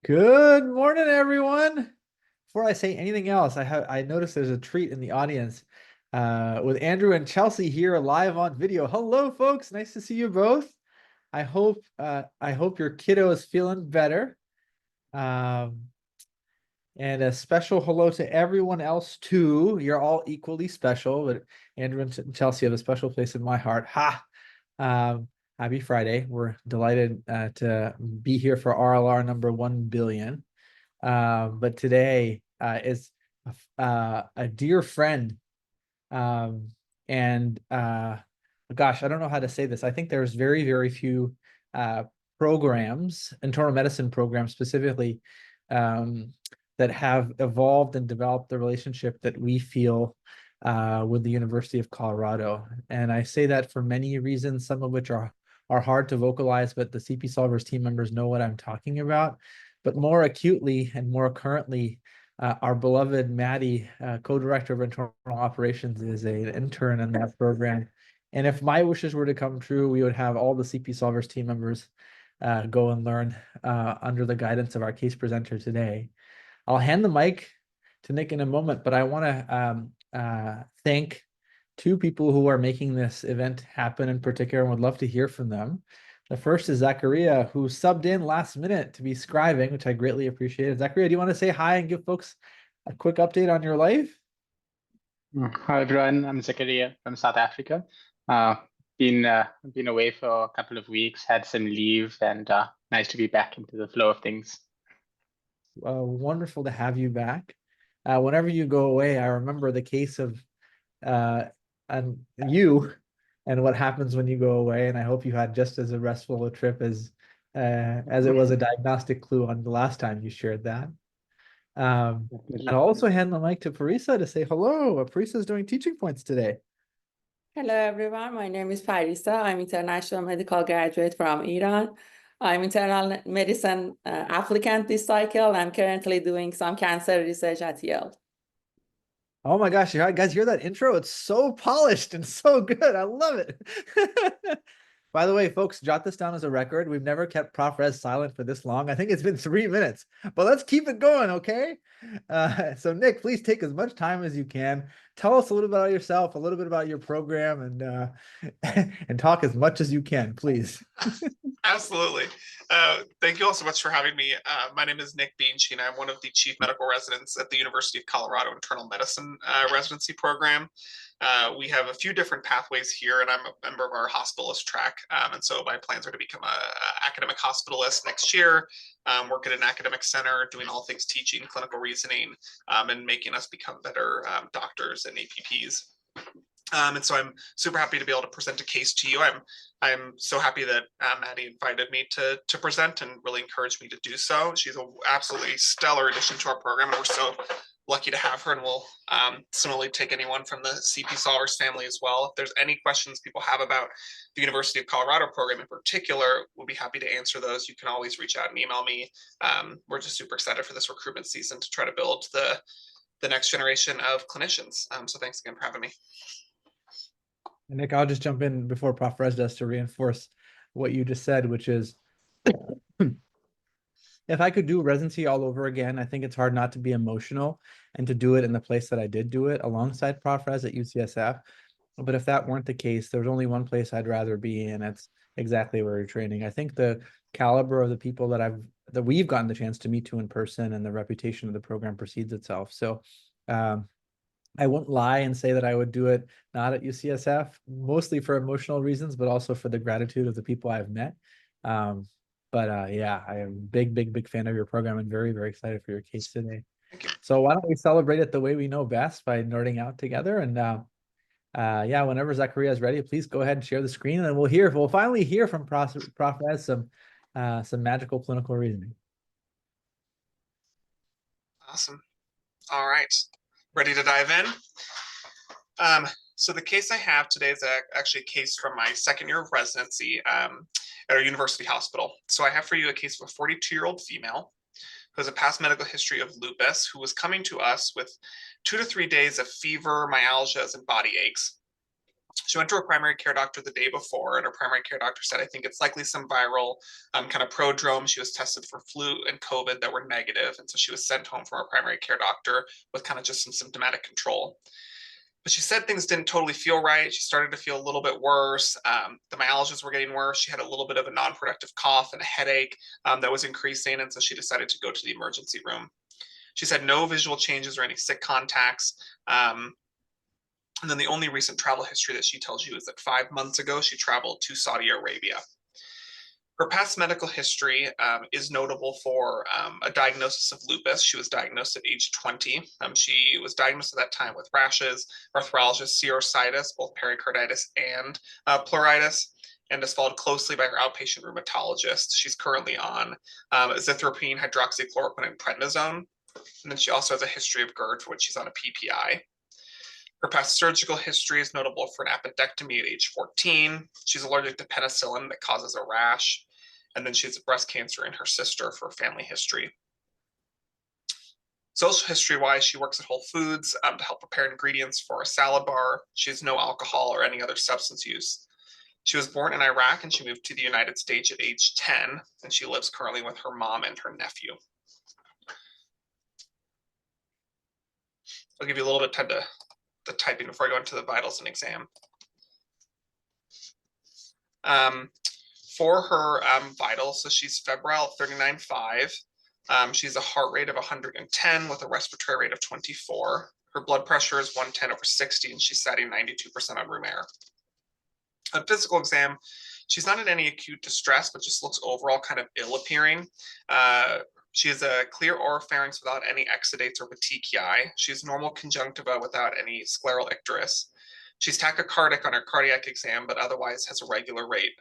Good morning, everyone. Before I say anything else, I noticed there's a treat in the audience with Andrew and Chelsea here live on video. Hello, folks. Nice to see you both. I hope your kiddo is feeling better. Um, and a special hello to everyone else too. You're all equally special, but Andrew and Chelsea have a special place in my heart. Ha! Um, Happy Friday. We're delighted to be here for RLR number 1 billion. But today is a dear friend. Um, and Gosh, I don't know how to say this. I think there's very, very few programs, internal medicine programs specifically, um, that have evolved and developed the relationship that we feel with the University of Colorado. And I say that for many reasons, some of which are hard to vocalize, but the CP Solvers team members know what I'm talking about. But more acutely and more currently, our beloved Maddie, co-director of internal operations, is an intern in that program. And if my wishes were to come true, we would have all the CP Solvers team members go and learn under the guidance of our case presenter today. I'll hand the mic to Nick in a moment, but I want to thank two people who are making this event happen in particular and would love to hear from them. The first is Zachariah, who subbed in last minute to be scribing, which I greatly appreciated. Zachariah, do you want to say hi and give folks a quick update on your life? Hi everyone, I'm Zakaria from South Africa. Uh, been away for a couple of weeks, had some leave, and nice to be back into the flow of things. Wonderful to have you back. Whenever you go away, I remember the case of uh, and what happens when you go away, and I hope you had just as a restful a trip as it was a diagnostic clue on the last time you shared that. And I'll also hand the mic to Parisa to say hello. Parisa is doing teaching points today. Hello, everyone. My name is Parisa. I'm international medical graduate from Iran. I'm internal medicine applicant this cycle. I'm currently doing some cancer research at Yale. Oh my gosh, you guys hear that intro? It's so polished and so good. I love it. By the way, folks, jot this down as a record. We've never kept Prof. Rez silent for this long. I think it's been 3 minutes, but let's keep it going, okay? So Nick, please take as much time as you can. Tell us a little bit about yourself, a little bit about your program, and and talk as much as you can, please. Absolutely. Thank you all so much for having me. My name is Nick Beanchine. I'm one of the chief medical residents at the University of Colorado Internal Medicine residency program. We have a few different pathways here, and I'm a member of our hospitalist track. And so my plans are to become an academic hospitalist next year, work at an academic center, doing all things teaching, clinical reasoning, and making us become better doctors and APPs. And so I'm super happy to be able to present a case to you. I'm so happy that Maddie invited me to present and really encouraged me to do so. She's an absolutely stellar addition to our program, and we're so lucky to have her, and we'll similarly take anyone from the CP Solvers family as well. If there's any questions people have about the University of Colorado program in particular, we'll be happy to answer those. You can always reach out and email me. We're just super excited for this recruitment season to try to build the next generation of clinicians. So thanks again for having me. Nick, I'll just jump in before Prof. Rez does to reinforce what you just said, which is if I could do residency all over again, I think it's hard not to be emotional and to do it in the place that I did do it alongside Prof. Rez at UCSF. But if that weren't the case, there's only one place I'd rather be in. It's exactly where you're training. I think the caliber of the people that we've gotten the chance to meet to in person and the reputation of the program precedes itself. So I won't lie and say that I would do it not at UCSF, mostly for emotional reasons, but also for the gratitude of the people I've met. Yeah, I am a big fan of your program and very, very excited for your case today. So why don't we celebrate it the way we know best by nerding out together? And yeah, whenever Zachariah is ready, please go ahead and share the screen, and we'll finally hear from Prof. Rez some magical clinical reasoning. Awesome. All right. Ready to dive in? So the case I have today is actually a case from my second year of residency at our university hospital. So I have for you a case of a 42-year-old female who has a past medical history of lupus, who was coming to us with 2 to 3 days of fever, myalgias, and body aches. She went to her primary care doctor the day before, and her primary care doctor said, I think it's likely some viral kind of prodrome. She was tested for flu and COVID that were negative, and so she was sent home from her primary care doctor with kind of just some symptomatic control. But she said things didn't totally feel right. She started to feel a little bit worse. The myalgias were getting worse. She had a little bit of a non-productive cough and a headache that was increasing, and so she decided to go to the emergency room. She said no visual changes or any sick contacts. And then the only recent travel history that she tells you is that 5 months ago, she traveled to Saudi Arabia. Her past medical history is notable for a diagnosis of lupus. She was diagnosed at age 20. She was diagnosed at that time with rashes, arthralgia, serositis, both pericarditis and pleuritis, and is followed closely by her outpatient rheumatologist. She's currently on azithromycin, hydroxychloroquine, and prednisone. And then she also has a history of GERD, for which she's on a PPI. Her past surgical history is notable for an appendectomy at age 14. She's allergic to penicillin that causes a rash. And then she has breast cancer in her sister for family history. Social history-wise, she works at Whole Foods to help prepare ingredients for a salad bar. She has no alcohol or any other substance use. She was born in Iraq and she moved to the United States at age 10, and she lives currently with her mom and her nephew. I'll give you a little bit of time to the typing before I go into the vitals and exam. For her vitals, so she's febrile 39.5. She's a heart rate of 110 with a respiratory rate of 24. Her blood pressure is 110/60, and she's sitting 92% on room air. On physical exam, she's not in any acute distress, but just looks overall kind of ill appearing. She has a clear oropharynx without any exudates or petechiae. She has normal conjunctiva without any scleral icterus. She's tachycardic on her cardiac exam, but otherwise has a regular rate,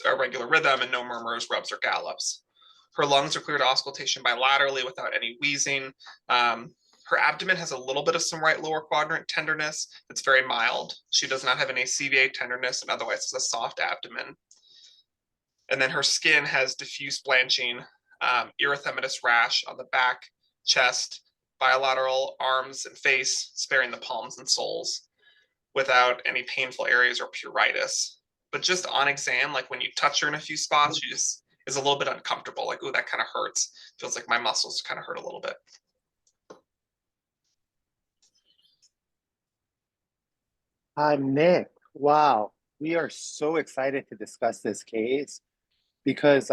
a regular rhythm, and no murmurs, rubs, or gallops. Her lungs are clear to auscultation bilaterally without any wheezing. Her abdomen has a little bit of some right lower quadrant tenderness. It's very mild. She does not have any CVA tenderness and otherwise has a soft abdomen. And then her skin has diffuse blanching, erythematous rash on the back, chest, bilateral arms and face, sparing the palms and soles, without any painful areas or pruritus. But just on exam, like when you touch her in a few spots, she just is a little bit uncomfortable. Like, ooh, that kind of hurts. Feels like my muscles kind of hurt a little bit. Nick, wow, we are so excited to discuss this case because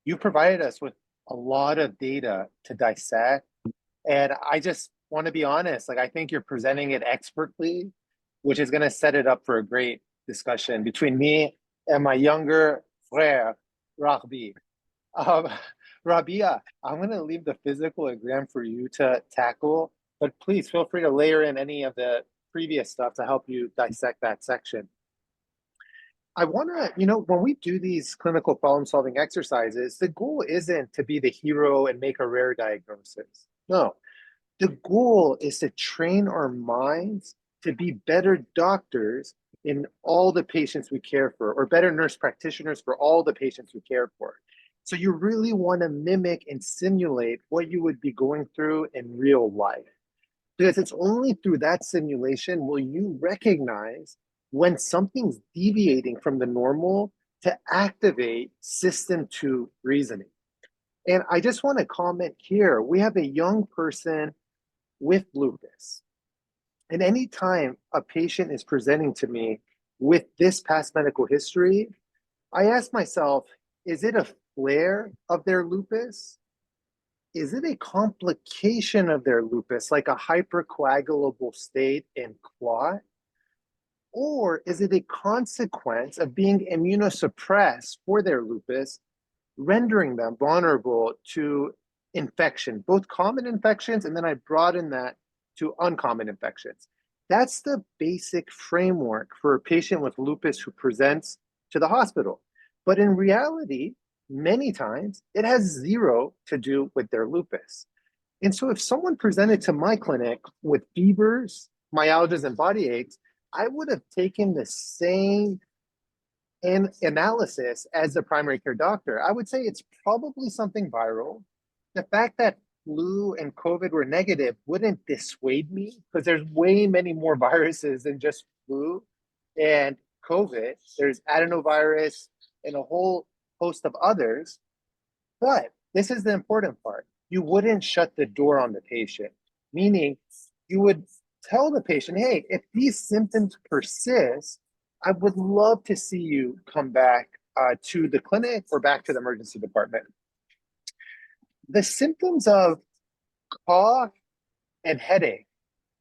you provided us with a lot of data to dissect. And I just want to be honest, like I think you're presenting it expertly, which is going to set it up for a great discussion between me and my younger frère, Rabih. Rabia, I'm going to leave the physical exam for you to tackle, but please feel free to layer in any of the previous stuff to help you dissect that section. I want to, when we do these clinical problem-solving exercises, the goal isn't to be the hero and make a rare diagnosis. No, the goal is to train our minds to be better doctors in all the patients we care for, or better nurse practitioners for all the patients we care for. So you really want to mimic and simulate what you would be going through in real life. Because it's only through that simulation will you recognize when something's deviating from the normal to activate system 2 reasoning. And I just want to comment here, we have a young person with lupus. And anytime a patient is presenting to me with this past medical history, I ask myself, is it a flare of their lupus? Is it a complication of their lupus, like a hypercoagulable state in clot? Or is it a consequence of being immunosuppressed for their lupus, rendering them vulnerable to infection, both common infections, and then I broaden that to uncommon infections. That's the basic framework for a patient with lupus who presents to the hospital. But in reality, many times it has zero to do with their lupus. And so if someone presented to my clinic with fevers, myalgias, and body aches, I would have taken the same analysis as the primary care doctor. I would say it's probably something viral. The fact that flu and COVID were negative wouldn't dissuade me because there's way many more viruses than just flu and COVID, there's adenovirus and a whole host of others. But this is the important part. You wouldn't shut the door on the patient, meaning you would tell the patient, hey, if these symptoms persist, I would love to see you come back to the clinic or back to the emergency department. The symptoms of cough and headache.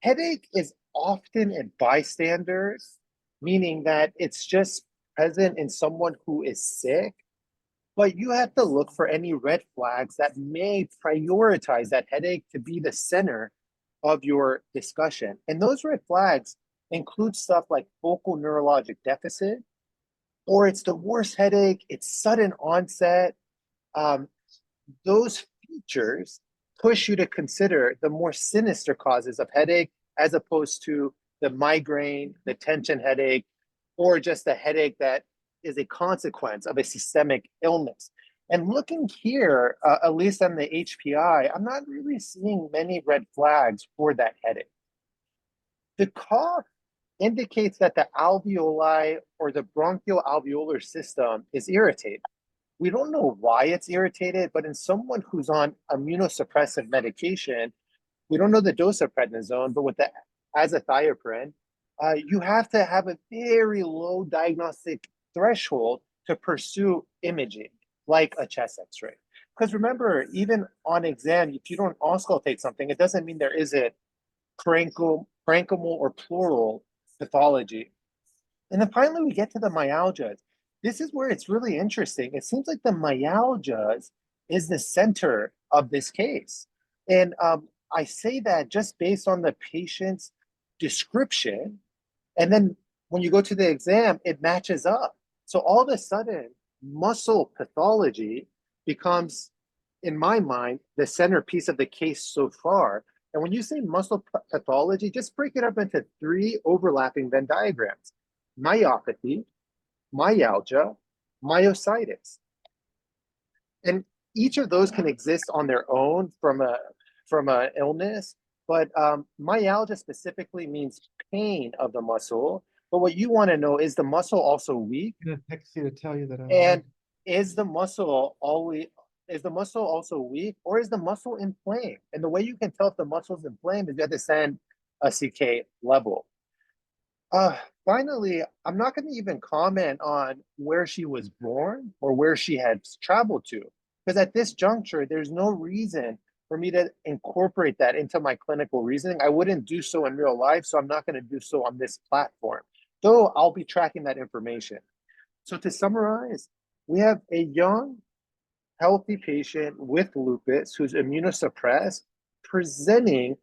Headache is often a bystander, meaning that it's just present in someone who is sick, but you have to look for any red flags that may prioritize that headache to be the center of your discussion. And those red flags include stuff like focal neurologic deficit, or it's the worst headache, it's sudden onset. Those features push you to consider the more sinister causes of headache as opposed to the migraine, the tension headache, or just a headache that is a consequence of a systemic illness. And looking here, at least on the HPI, I'm not really seeing many red flags for that headache. The cough indicates that the alveoli or the bronchial alveolar system is irritated. We don't know why it's irritated, but in someone who's on immunosuppressive medication, we don't know the dose of prednisone, but with the azathioprine, you have to have a very low diagnostic threshold to pursue imaging, like a chest x-ray. Because remember, even on exam, if you don't auscultate something, it doesn't mean there isn't parenchymal or pleural pathology. And then finally, we get to the myalgias. This is where it's really interesting. It seems like the myalgias is the center of this case. And I say that just based on the patient's description. And then when you go to the exam, it matches up. So all of a sudden, muscle pathology becomes, in my mind, the centerpiece of the case so far. And when you say muscle pathology, just break it up into 3 overlapping Venn diagrams: myopathy, myalgia, myositis. And each of those can exist on their own from a illness, but myalgia specifically means pain of the muscle. But what you want to know, is the muscle also weak? I'm gonna text you to tell you that. And is the muscle also weak, or is the muscle inflamed? And the way you can tell if the muscle is inflamed is you have to send a CK level. Finally, I'm not going to even comment on where she was born or where she had traveled to, because at this juncture, there's no reason for me to incorporate that into my clinical reasoning. I wouldn't do so in real life, so I'm not going to do so on this platform, though I'll be tracking that information. So to summarize, we have a young, healthy patient with lupus who's immunosuppressed, presenting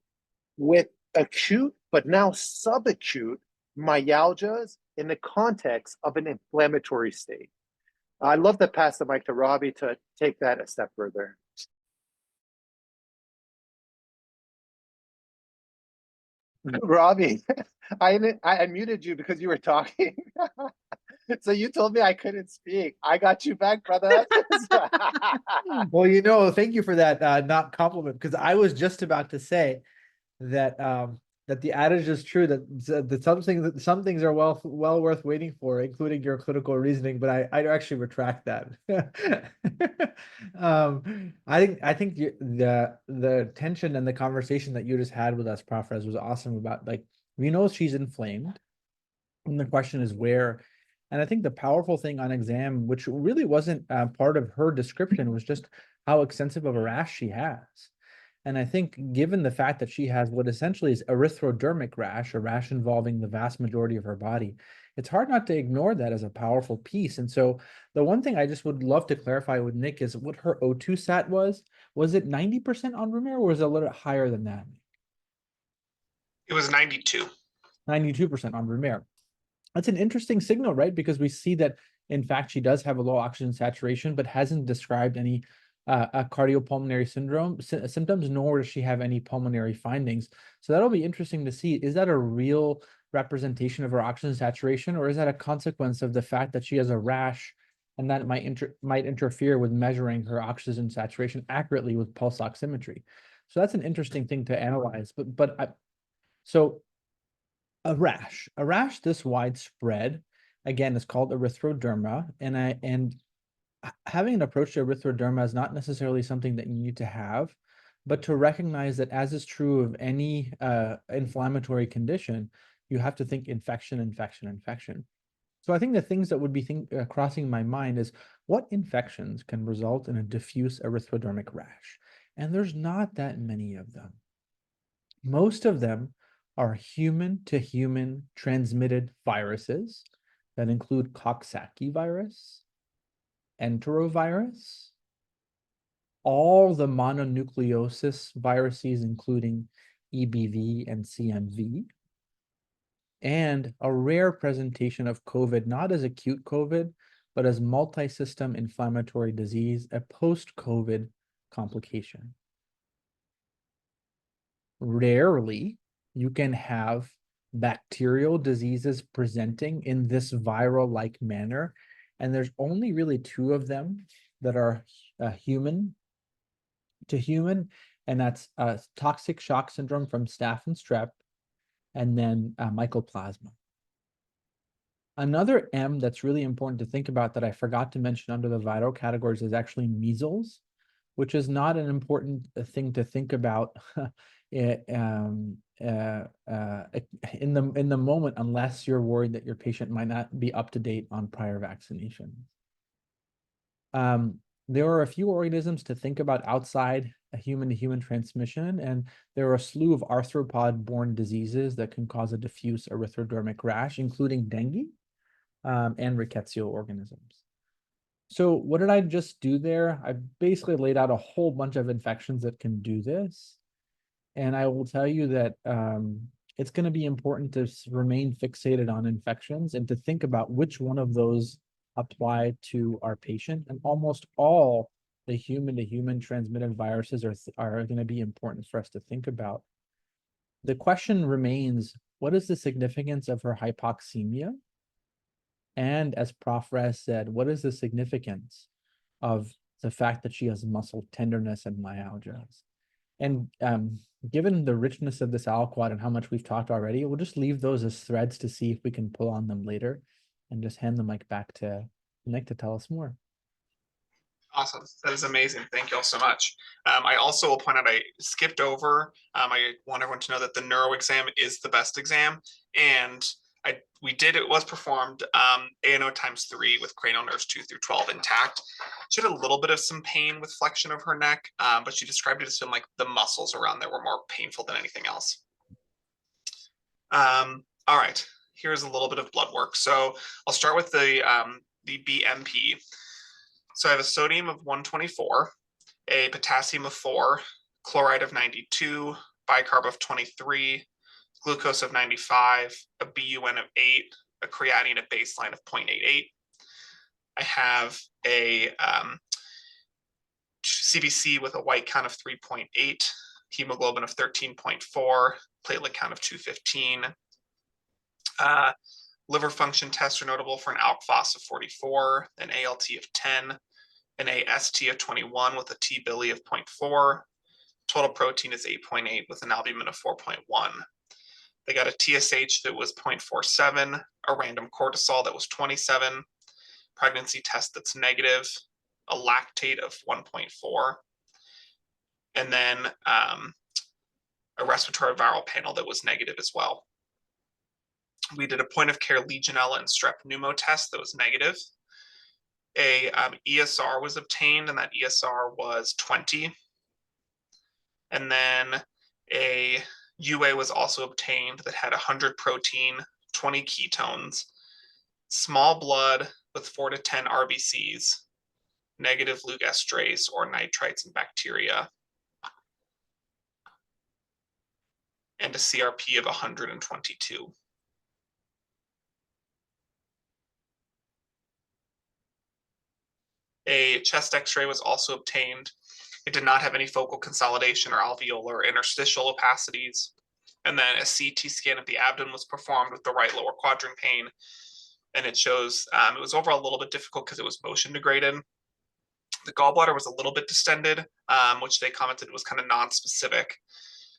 with acute, but now subacute myalgias in the context of an inflammatory state. I'd love to pass the mic to Robbie to take that a step further. Robbie, I muted you because you were talking. So you told me I couldn't speak. I got you back, brother. Well, you know, thank you for that not compliment, because I was just about to say that that the adage is true, that some things are well worth waiting for, including your clinical reasoning. But I actually retract that. I think the tension and the conversation that you just had with us, Prof. Rez, was awesome. About, like, we know she's inflamed, and the question is where. And I think the powerful thing on exam, which really wasn't part of her description, was just how extensive of a rash she has. And I think, given the fact that she has what essentially is erythrodermic rash, a rash involving the vast majority of her body, it's hard not to ignore that as a powerful piece. And so the one thing I just would love to clarify with Nick is what her O2 sat was. Was it 90% on room air, or was it a little bit higher than that? It was 92. 92% on room air. That's an interesting signal, right? Because we see that, in fact, she does have a low oxygen saturation, but hasn't described any cardiopulmonary symptoms, nor does she have any pulmonary findings. So that'll be interesting to see. Is that a real representation of her oxygen saturation, or is that a consequence of the fact that she has a rash, and that might interfere with measuring her oxygen saturation accurately with pulse oximetry? So that's an interesting thing to analyze. So A rash this widespread, again, is called erythroderma, and having an approach to erythroderma is not necessarily something that you need to have, but to recognize that, as is true of any inflammatory condition, you have to think infection, infection, infection. So I think the things that would be crossing my mind is, what infections can result in a diffuse erythrodermic rash? And there's not that many of them. Most of them are human to human transmitted viruses that include Coxsackie virus, enterovirus, all the mononucleosis viruses, including EBV and CMV, and a rare presentation of COVID, not as acute COVID, but as multi-system inflammatory disease, a post-COVID complication. Rarely, you can have bacterial diseases presenting in this viral-like manner, and there's only really 2 of them that are human to human, and that's toxic shock syndrome from staph and strep, and then mycoplasma. Another M that's really important to think about that I forgot to mention under the viral categories is actually measles, which is not an important thing to think about in the moment, unless you're worried that your patient might not be up to date on prior vaccinations. There are a few organisms to think about outside a human-to-human transmission, and there are a slew of arthropod-borne diseases that can cause a diffuse erythrodermic rash, including dengue and rickettsial organisms. So what did I just do there? I basically laid out a whole bunch of infections that can do this. And I will tell you that it's going to be important to remain fixated on infections and to think about which one of those apply to our patient. And almost all the human-to-human transmitted viruses are going to be important for us to think about. The question remains, what is the significance of her hypoxemia? And as Prof. Rez said, what is the significance of the fact that she has muscle tenderness and myalgias? And given the richness of this aliquot and how much we've talked already, we'll just leave those as threads to see if we can pull on them later, and just hand the mic back to Nick to tell us more. Awesome. That is amazing. Thank you all so much. I also will point out I skipped over. I want everyone to know that the neuro exam is the best exam, and it was performed ANO ×3 with cranial nerves 2 through 12 intact. She had a little bit of some pain with flexion of her neck, but she described it as feeling like the muscles around there were more painful than anything else. All right, here's a little bit of blood work. So I'll start with the BMP. So I have a sodium of 124, a potassium of 4, chloride of 92, bicarb of 23, glucose of 95, a BUN of 8, a creatinine at baseline of 0.88. I have a CBC with a white count of 3.8, hemoglobin of 13.4, platelet count of 215. Liver function tests are notable for an ALK phos of 44, an ALT of 10, an AST of 21 with a T-Billy of 0.4. Total protein is 8.8 with an albumin of 4.1. They got a TSH that was 0.47, a random cortisol that was 27, pregnancy test that's negative, a lactate of 1.4, and then a respiratory viral panel that was negative as well. We did a point of care Legionella and strep pneumo test that was negative. A ESR was obtained, and that ESR was 20. And then a UA was also obtained that had 100 protein, 20 ketones, small blood with 4 to 10 RBCs, negative lugestrase or nitrites and bacteria, and a CRP of 122. A chest x-ray was also obtained. It did not have any focal consolidation or alveolar or interstitial opacities. And then a CT scan of the abdomen was performed with the right lower quadrant pane. And it shows it was overall a little bit difficult because it was motion degraded. The gallbladder was a little bit distended, which they commented was kind of non-specific.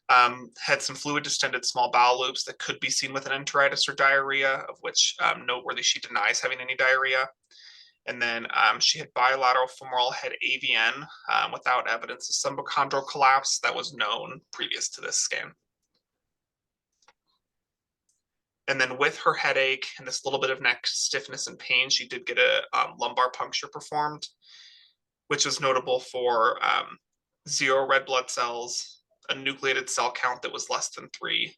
Had some fluid distended small bowel loops that could be seen with an enteritis or diarrhea, of which noteworthy she denies having any diarrhea. And then she had bilateral femoral head AVN without evidence of subchondral collapse that was known previous to this scan. And then with her headache and this little bit of neck stiffness and pain, she did get a lumbar puncture performed, which was notable for 0 red blood cells, a nucleated cell count that was less than 3,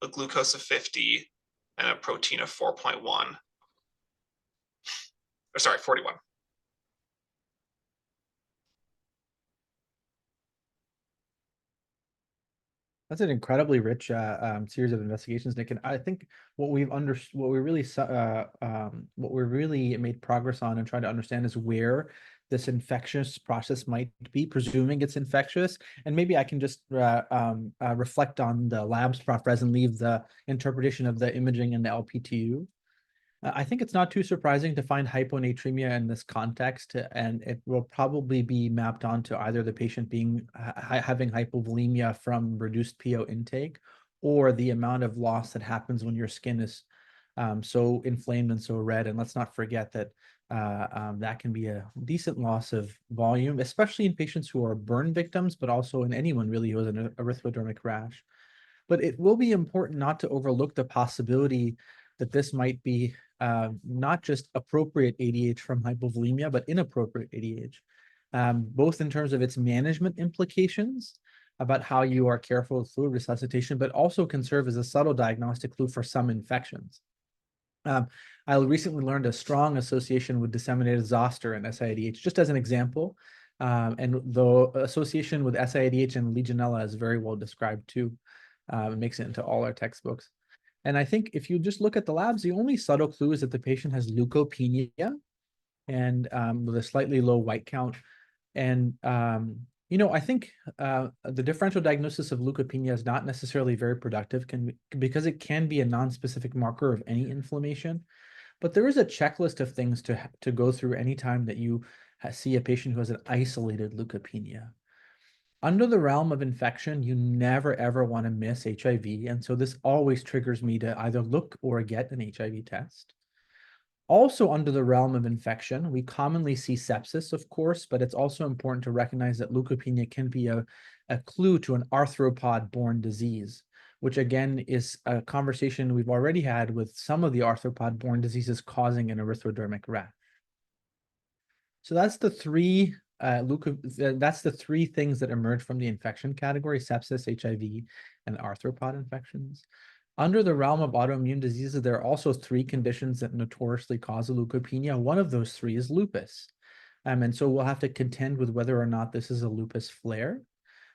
a glucose of 50, and a protein of 4.1. Or sorry, 41. That's an incredibly rich series of investigations, Nick. And I think what we've what we really made progress on and trying to understand is where this infectious process might be, presuming it's infectious. And maybe I can just reflect on the labs, Prof. Rez, and leave the interpretation of the imaging and the LPTU. I think it's not too surprising to find hyponatremia in this context, and it will probably be mapped onto either the patient being having hypovolemia from reduced PO intake, or the amount of loss that happens when your skin is so inflamed and so red. And let's not forget that that can be a decent loss of volume, especially in patients who are burn victims, but also in anyone really who has an erythrodermic rash. But it will be important not to overlook the possibility that this might be not just appropriate ADH from hypovolemia, but inappropriate ADH, both in terms of its management implications about how you are careful with fluid resuscitation, but also can serve as a subtle diagnostic clue for some infections. I recently learned a strong association with disseminated zoster and SIADH, just as an example. And the association with SIADH and Legionella is very well described too. It makes it into all our textbooks. And I think if you just look at the labs, the only subtle clue is that the patient has leukopenia and with a slightly low white count. And, I think the differential diagnosis of leukopenia is not necessarily very productive because it can be a non-specific marker of any inflammation. But there is a checklist of things to go through anytime that you see a patient who has an isolated leukopenia. Under the realm of infection, you never ever want to miss HIV. And so this always triggers me to either look or get an HIV test. Also under the realm of infection, we commonly see sepsis, of course, but it's also important to recognize that leukopenia can be a clue to an arthropod-borne disease, which again is a conversation we've already had with some of the arthropod-borne diseases causing an erythrodermic rash. So that's the three that's the three things that emerge from the infection category: sepsis, HIV, and arthropod infections. Under the realm of autoimmune diseases, there are also 3 conditions that notoriously cause leukopenia. One of those 3 is lupus. And so we'll have to contend with whether or not this is a lupus flare.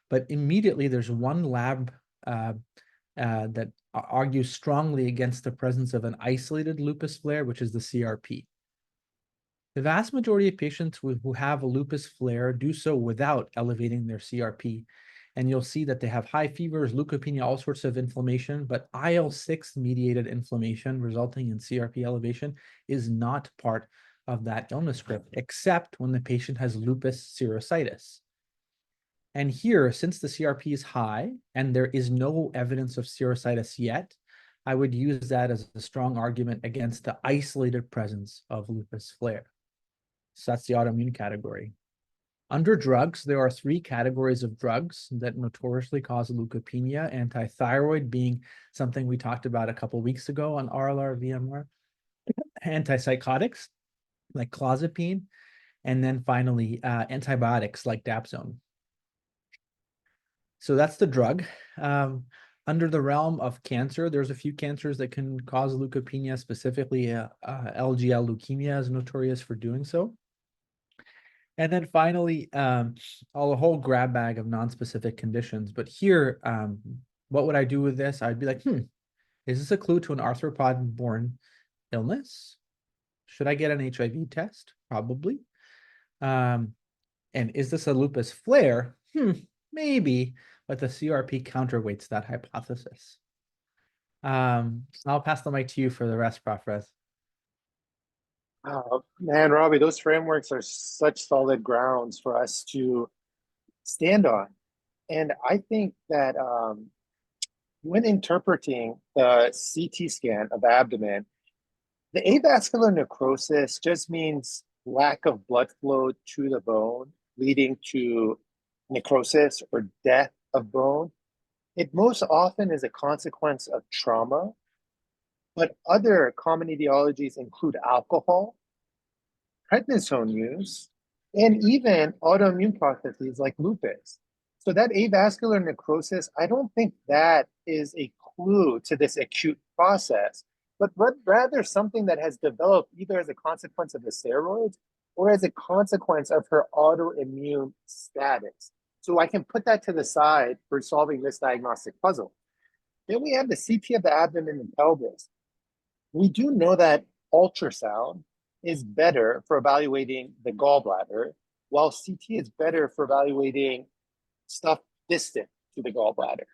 But immediately there's one lab that argues strongly against the presence of an isolated lupus flare, which is the CRP. The vast majority of patients who have a lupus flare do so without elevating their CRP. And you'll see that they have high fevers, leukopenia, all sorts of inflammation, but IL-6 mediated inflammation resulting in CRP elevation is not part of that illness script, except when the patient has lupus serositis. And here, since the CRP is high and there is no evidence of serositis yet, I would use that as a strong argument against the isolated presence of lupus flare. So that's the autoimmune category. Under drugs, there are 3 categories of drugs that notoriously cause leukopenia, antithyroid being something we talked about a couple weeks ago on RLR VMR, antipsychotics like clozapine, and then finally antibiotics like dapsone. So that's the drug. Under the realm of cancer, there's a few cancers that can cause leukopenia, specifically LGL leukemia is notorious for doing so. And then finally, a whole grab bag of non-specific conditions. But here, what would I do with this? I'd be like, is this a clue to an arthropod-borne illness? Should I get an HIV test? Probably. And is this a lupus flare? Maybe, but the CRP counterweights that hypothesis. I'll pass the mic to you for the rest, Prof. Rez. Man, Robbie, those frameworks are such solid grounds for us to stand on. And I think that when interpreting the CT scan of abdomen, the avascular necrosis just means lack of blood flow to the bone, leading to necrosis or death of bone. It most often is a consequence of trauma, but other common etiologies include alcohol, prednisone use, and even autoimmune processes like lupus. So that avascular necrosis, I don't think that is a clue to this acute process, but rather something that has developed either as a consequence of the steroids or as a consequence of her autoimmune status. So I can put that to the side for solving this diagnostic puzzle. Then we have the CT of the abdomen and pelvis. We do know that ultrasound is better for evaluating the gallbladder, while CT is better for evaluating stuff distant to the gallbladder.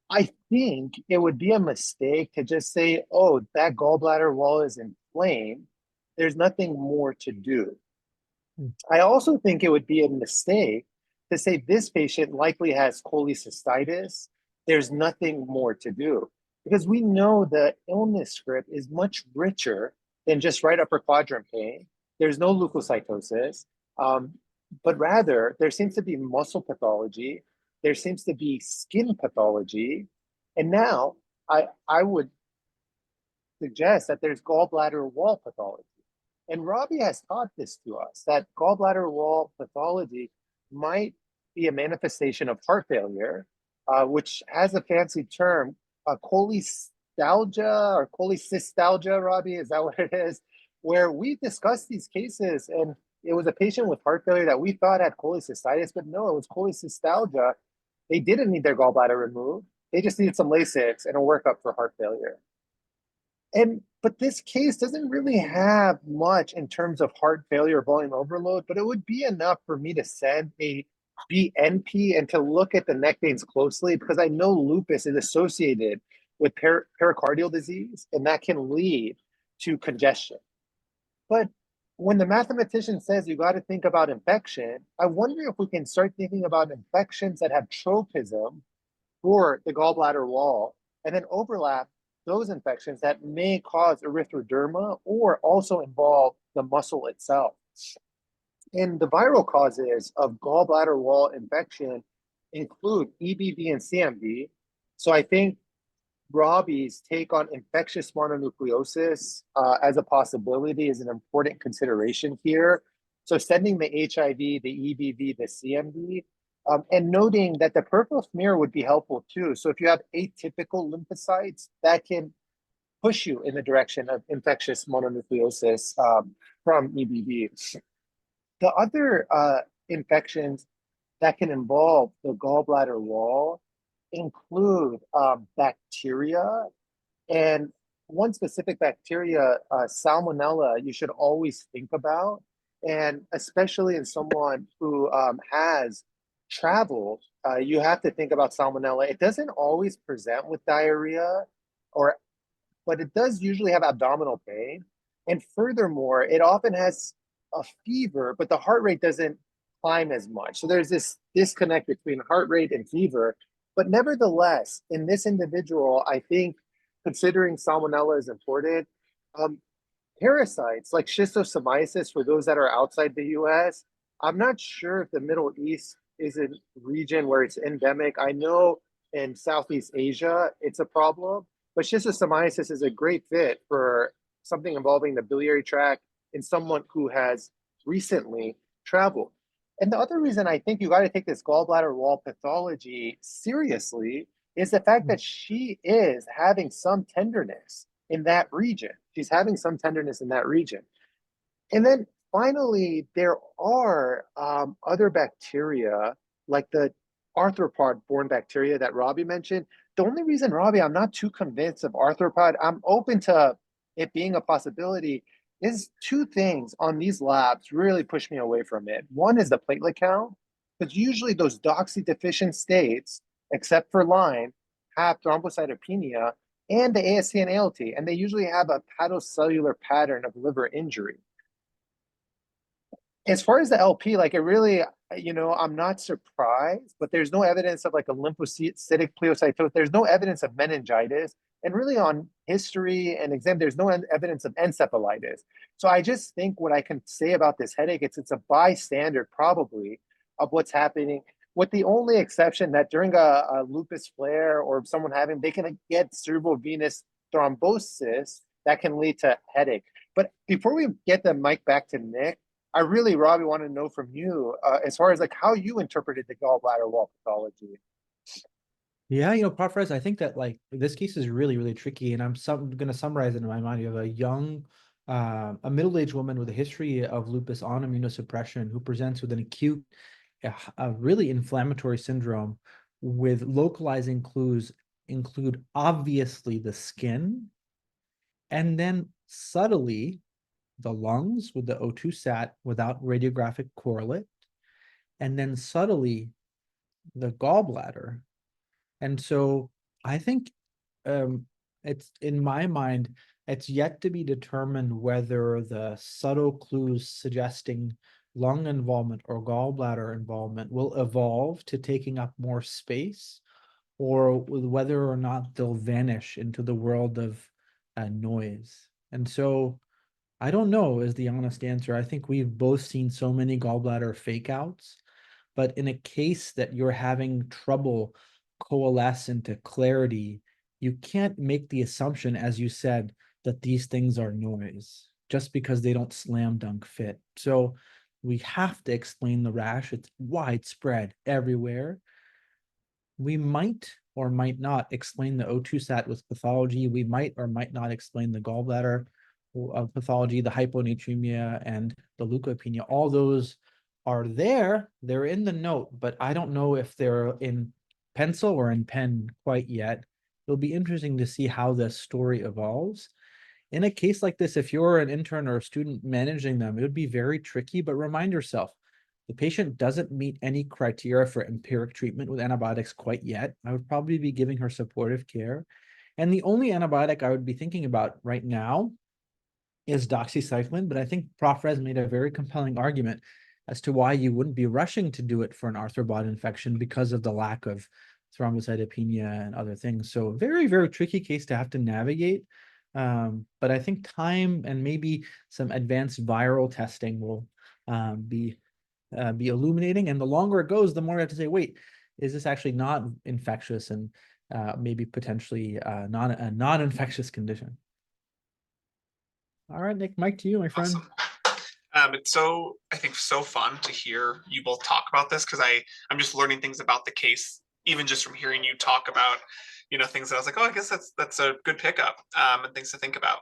I think it would be a mistake to just say, oh, that gallbladder wall is inflamed. There's nothing more to do. I also think it would be a mistake to say this patient likely has cholecystitis. There's nothing more to do. Because we know the illness script is much richer than just right upper quadrant pain. There's no leukocytosis, but rather there seems to be muscle pathology. There seems to be skin pathology. And now I would suggest that there's gallbladder wall pathology. And Rabih has taught this to us, that gallbladder wall pathology might be a manifestation of heart failure, which has a fancy term, cholestalgia or cholecystalgia, Rabih, is that what it is? Where we discussed these cases, and it was a patient with heart failure that we thought had cholecystitis, but no, it was cholecystalgia. They didn't need their gallbladder removed. They just needed some Lasix and a workup for heart failure. But this case doesn't really have much in terms of heart failure or volume overload, but it would be enough for me to send a BNP and to look at the neck veins closely, because I know lupus is associated with pericardial disease, and that can lead to congestion. But when the mathematician says you got to think about infection, I wonder if we can start thinking about infections that have tropism for the gallbladder wall, and then overlap those infections that may cause erythroderma or also involve the muscle itself. And the viral causes of gallbladder wall infection include EBV and CMV. So I think Rabih's take on infectious mononucleosis as a possibility is an important consideration here. So sending the HIV, the EBV, the CMV, and noting that the peripheral smear would be helpful too. So if you have atypical lymphocytes, that can push you in the direction of infectious mononucleosis from EBV. The other infections that can involve the gallbladder wall include bacteria. And one specific bacteria, Salmonella, you should always think about. And especially in someone who has traveled, you have to think about Salmonella. It doesn't always present with diarrhea, but it does usually have abdominal pain. And furthermore, it often has a fever, but the heart rate doesn't climb as much. So there's this disconnect between heart rate and fever. But nevertheless, in this individual, I think considering Salmonella is important. Parasites like schistosomiasis, for those that are outside the US, I'm not sure if the Middle East is a region where it's endemic. I know in Southeast Asia, it's a problem, but schistosomiasis is a great fit for something involving the biliary tract in someone who has recently traveled. And the other reason I think you got to take this gallbladder wall pathology seriously is the fact that she is having some tenderness in that region. She's having some tenderness in that region. And then finally, there are other bacteria like the arthropod-borne bacteria that Rabih mentioned. The only reason, Rabih, I'm not too convinced of arthropod, I'm open to it being a possibility, is two things on these labs really push me away from it. One is the platelet count, because usually those doxy-deficient states, except for Lyme, have thrombocytopenia, and the AST and ALT, and they usually have a hepatocellular pattern of liver injury. As far as the LP, like I'm not surprised, but there's no evidence of like a lymphocytic pleocytosis. There's no evidence of meningitis. And really on history and exam, there's no evidence of encephalitis. So I just think what I can say about this headache, it's a bystander probably of what's happening, with the only exception that during a lupus flare or someone having, they can get cerebral venous thrombosis that can lead to headache. But before we get the mic back to Nick, I really, Robbie, want to know from you as far as like how you interpreted the gallbladder wall pathology. Yeah, Prof. Rez, I think that like this case is really, really tricky, and I'm going to summarize it in my mind. You have a middle-aged woman with a history of lupus on immunosuppression who presents with an acute, a really inflammatory syndrome with localizing clues include obviously the skin, and then subtly the lungs with the O2 sat without radiographic correlate, and then subtly the gallbladder. And so I think it's, in my mind, it's yet to be determined whether the subtle clues suggesting lung involvement or gallbladder involvement will evolve to taking up more space, or whether or not they'll vanish into the world of noise. And so I don't know is the honest answer. I think we've both seen so many gallbladder fake outs, but in a case that you're having trouble coalesce into clarity, you can't make the assumption, as you said, that these things are noise just because they don't slam dunk fit. So we have to explain the rash. It's widespread everywhere. We might or might not explain the O2 sat with pathology. We might or might not explain the gallbladder pathology, the hyponatremia, and the leukopenia. All those are there. They're in the note, but I don't know if they're in pencil or in pen quite yet. It'll be interesting to see how this story evolves. In a case like this, if you're an intern or a student managing them, it would be very tricky, but remind yourself, the patient doesn't meet any criteria for empiric treatment with antibiotics quite yet. I would probably be giving her supportive care. And the only antibiotic I would be thinking about right now is doxycycline, but I think Prof. Rez made a very compelling argument as to why you wouldn't be rushing to do it for an arthropod infection because of the lack of thrombocytopenia and other things. So very, very tricky case to have to navigate. But I think time and maybe some advanced viral testing will be illuminating. And the longer it goes, the more you have to say, wait, is this actually not infectious and maybe potentially a non-infectious condition? All right, Nick, mic to you, my friend. Awesome. It's I think so fun to hear you both talk about this, because I'm just learning things about the case, even just from hearing you talk about, things that I was like, oh, I guess that's a good pickup, and things to think about.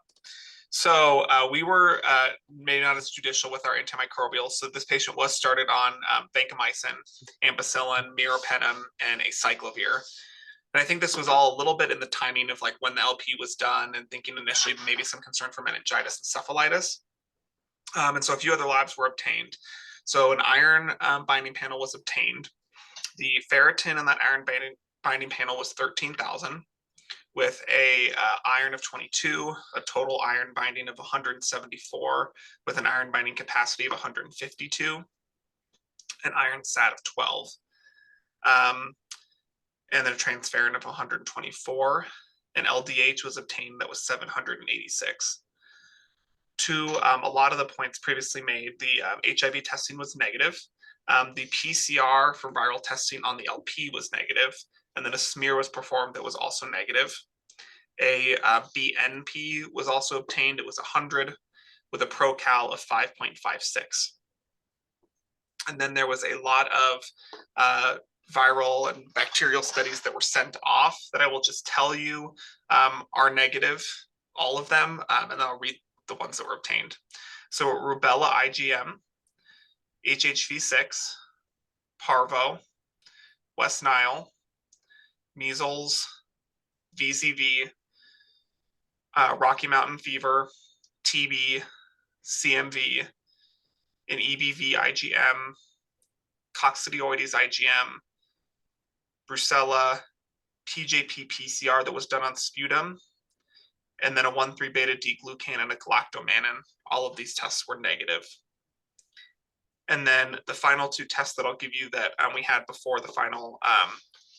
So we were maybe not as judicial with our antimicrobials. So this patient was started on vancomycin, ampicillin, meropenem, and acyclovir. And I think this was all a little bit in the timing of like when the LP was done, and thinking initially maybe some concern for meningitis and encephalitis. And so a few other labs were obtained. So an iron binding panel was obtained. The ferritin in that iron binding panel was 13,000, with a iron of 22, a total iron binding of 174, with an iron binding capacity of 152, an iron sat of 12. And then a transferrin of 124. An LDH was obtained that was 786. To a lot of the points previously made, the HIV testing was negative. The PCR for viral testing on the LP was negative, and then a smear was performed that was also negative. A BNP was also obtained. It was 100 with a procal of 5.56. And then there was a lot of viral and bacterial studies that were sent off that I will just tell you are negative, all of them, and then I'll read the ones that were obtained. So rubella IgM, HHV6, parvo, West Nile, measles, VZV, Rocky Mountain fever, TB, CMV, an EBV IgM, coccidioides IgM, brucella, PJP PCR that was done on sputum, and then a 1,3 beta D glucan and a galactomannan. All of these tests were negative. And then the final two tests that I'll give you that we had before the final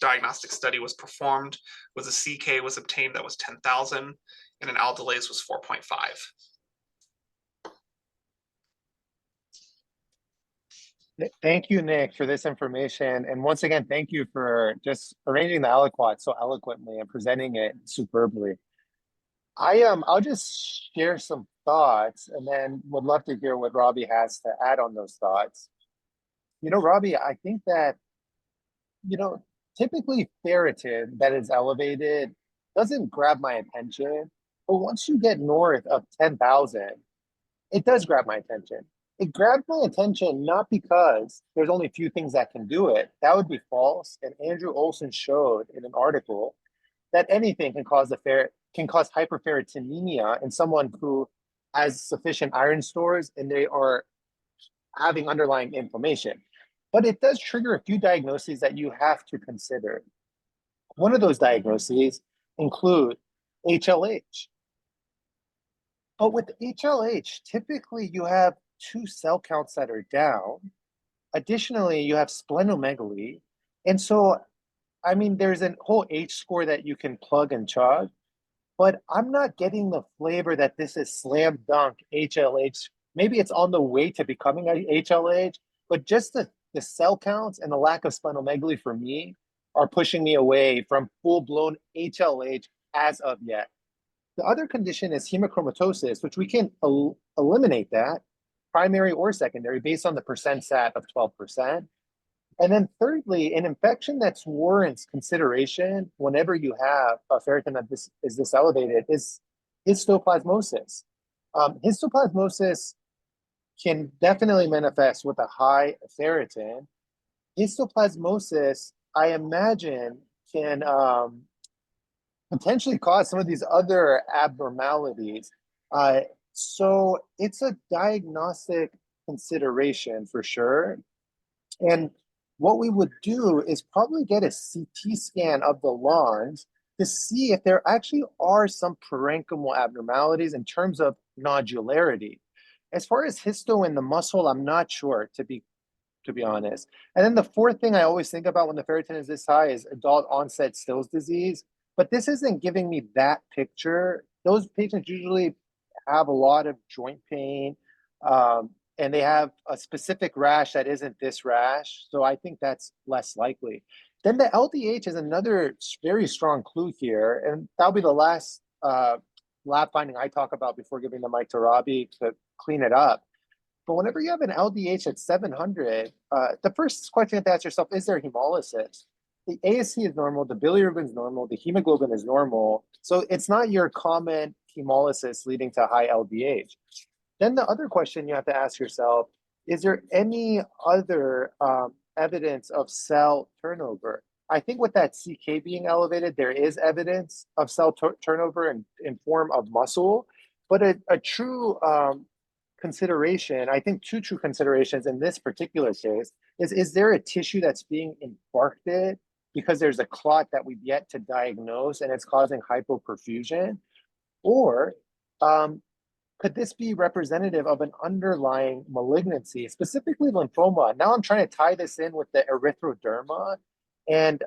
diagnostic study was performed was a CK was obtained that was 10,000 and an aldolase was 4.5. Thank you, Nick, for this information. And once again, thank you for just arranging the aliquot so eloquently and presenting it superbly. I'll just share some thoughts and then would love to hear what Rabih has to add on those thoughts. Rabih, I think that, typically ferritin that is elevated doesn't grab my attention, but once you get north of 10,000, it does grab my attention. It grabbed my attention not because there's only a few things that can do it. That would be false. And Andrew Olson showed in an article that anything can cause hyperferritinemia in someone who has sufficient iron stores and they are having underlying inflammation. But it does trigger a few diagnoses that you have to consider. One of those diagnoses include HLH. But with HLH, typically you have 2 cell counts that are down. Additionally, you have splenomegaly. And so, there's a whole H score that you can plug and chug, but I'm not getting the flavor that this is slam dunk HLH. Maybe it's on the way to becoming a HLH, but just the cell counts and the lack of splenomegaly for me are pushing me away from full-blown HLH as of yet. The other condition is hemochromatosis, which we can eliminate that, primary or secondary, based on the percent SAT of 12%. And then thirdly, an infection that warrants consideration whenever you have a ferritin that is this elevated is histoplasmosis. Histoplasmosis can definitely manifest with a high ferritin. Histoplasmosis, I imagine, can potentially cause some of these other abnormalities. So it's a diagnostic consideration for sure. And what we would do is probably get a CT scan of the lungs to see if there actually are some parenchymal abnormalities in terms of nodularity. As far as histo in the muscle, I'm not sure, to be honest. And then the fourth thing I always think about when the ferritin is this high is adult onset Still's disease. But this isn't giving me that picture. Those patients usually have a lot of joint pain, and they have a specific rash that isn't this rash. So I think that's less likely. Then the LDH is another very strong clue here. And that'll be the last lab finding I talk about before giving the mic to Rabih to clean it up. But whenever you have an LDH at 700, the first question you have to ask yourself, is there hemolysis? The AST is normal, the bilirubin is normal, the hemoglobin is normal. So it's not your common hemolysis leading to high LDH. Then the other question you have to ask yourself, is there any other evidence of cell turnover? I think with that CK being elevated, there is evidence of cell turnover in form of muscle, but a true consideration, I think 2 true considerations in this particular case is there a tissue that's being infarcted because there's a clot that we've yet to diagnose and it's causing hypoperfusion? Or could this be representative of an underlying malignancy, specifically lymphoma? Now I'm trying to tie this in with the erythroderma, and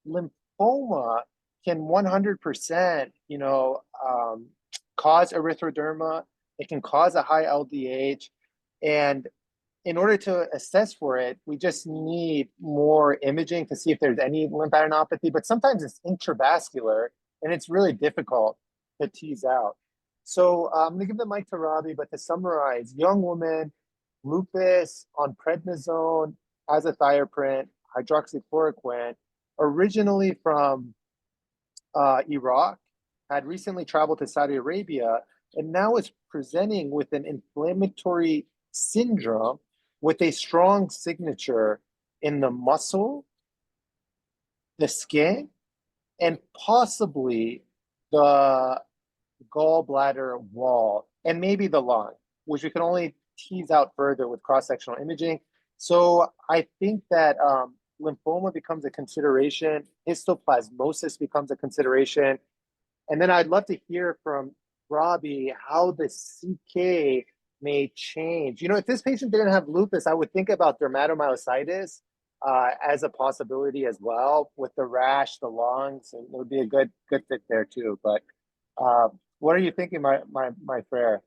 lymphoma can 100%, cause erythroderma. It can cause a high LDH, and in order to assess for it, we just need more imaging to see if there's any lymphadenopathy, but sometimes it's intravascular and it's really difficult to tease out. So I'm gonna give the mic to Rabih, but to summarize, young woman, lupus on prednisone, azathioprine, hydroxychloroquine, originally from Iraq, had recently traveled to Saudi Arabia, and now is presenting with an inflammatory syndrome with a strong signature in the muscle, the skin, and possibly the gallbladder wall, and maybe the lung, which we can only tease out further with cross-sectional imaging. So I think that lymphoma becomes a consideration, histoplasmosis becomes a consideration, and then I'd love to hear from Rabih how the CK may change. You know, if this patient didn't have lupus, I would think about dermatomyositis as a possibility as well, with the rash, the lungs, and it would be a good fit there too. But what are you thinking, my Frere?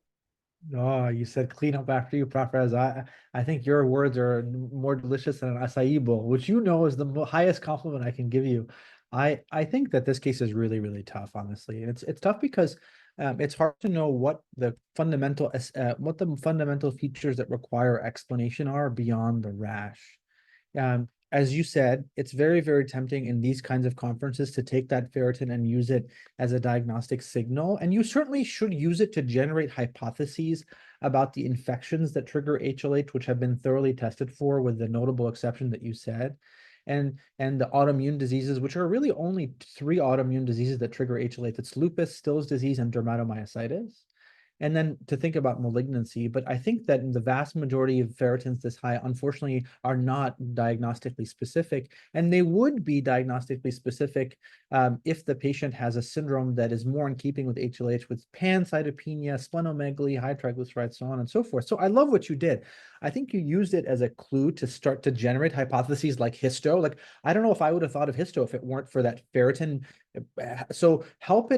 Oh, you said clean up after you, Prof. Rez. I think your words are more delicious than an acai bowl, which you know is the highest compliment I can give you. I think that this case is really, really tough, honestly. And it's tough because it's hard to know what the fundamental features that require explanation are beyond the rash. As you said, it's very, very tempting in these kinds of conferences to take that ferritin and use it as a diagnostic signal. And you certainly should use it to generate hypotheses about the infections that trigger HLH, which have been thoroughly tested for, with the notable exception that you said. And the autoimmune diseases, which are really only 3 autoimmune diseases that trigger HLH. It's lupus, Still's disease, and dermatomyositis. And then to think about malignancy. But I think that in the vast majority of ferritins this high, unfortunately, are not diagnostically specific. And they would be diagnostically specific if the patient has a syndrome that is more in keeping with HLH, with pancytopenia, splenomegaly, high triglycerides, so on and so forth. So I love what you did. I think you used it as a clue to start to generate hypotheses like histo. Like, I don't know if I would have thought of histo if it weren't for that ferritin. So help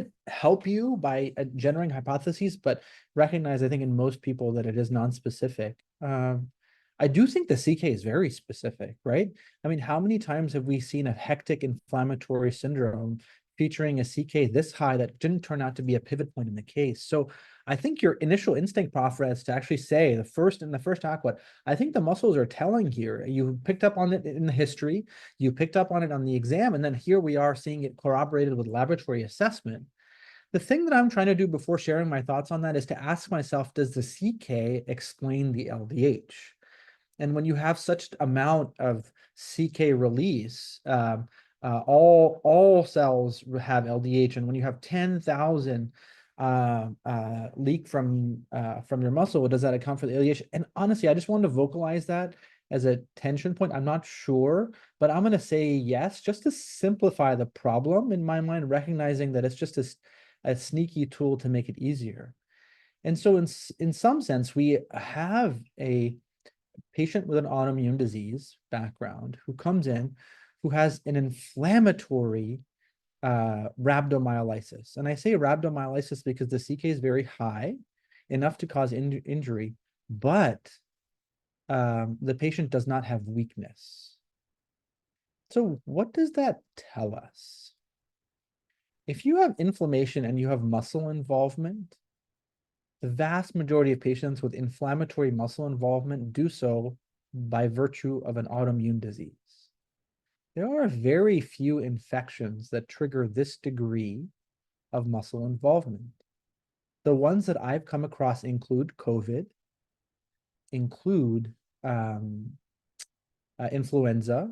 you by generating hypotheses, but recognize, I think, in most people that it is non-specific. I do think the CK is very specific, right? I mean, how many times have we seen a hectic inflammatory syndrome featuring a CK this high that didn't turn out to be a pivot point in the case? So I think your initial instinct, Prof, is to actually say in the first aqua, I think the muscles are telling here. You picked up on it in the history, you picked up on it on the exam, and then here we are seeing it corroborated with laboratory assessment. The thing that I'm trying to do before sharing my thoughts on that is to ask myself, does the CK explain the LDH? And when you have such amount of CK release, all cells have LDH, and when you have 10,000 leak from your muscle, does that account for the LDH? And honestly, I just wanted to vocalize that as a tension point. I'm not sure, but I'm going to say yes, just to simplify the problem in my mind, recognizing that it's just a sneaky tool to make it easier. And so in some sense, we have a patient with an autoimmune disease background who comes in, who has an inflammatory rhabdomyolysis. And I say rhabdomyolysis because the CK is very high, enough to cause injury, but the patient does not have weakness. So what does that tell us? If you have inflammation and you have muscle involvement, the vast majority of patients with inflammatory muscle involvement do so by virtue of an autoimmune disease. There are very few infections that trigger this degree of muscle involvement. The ones that I've come across include COVID, include influenza,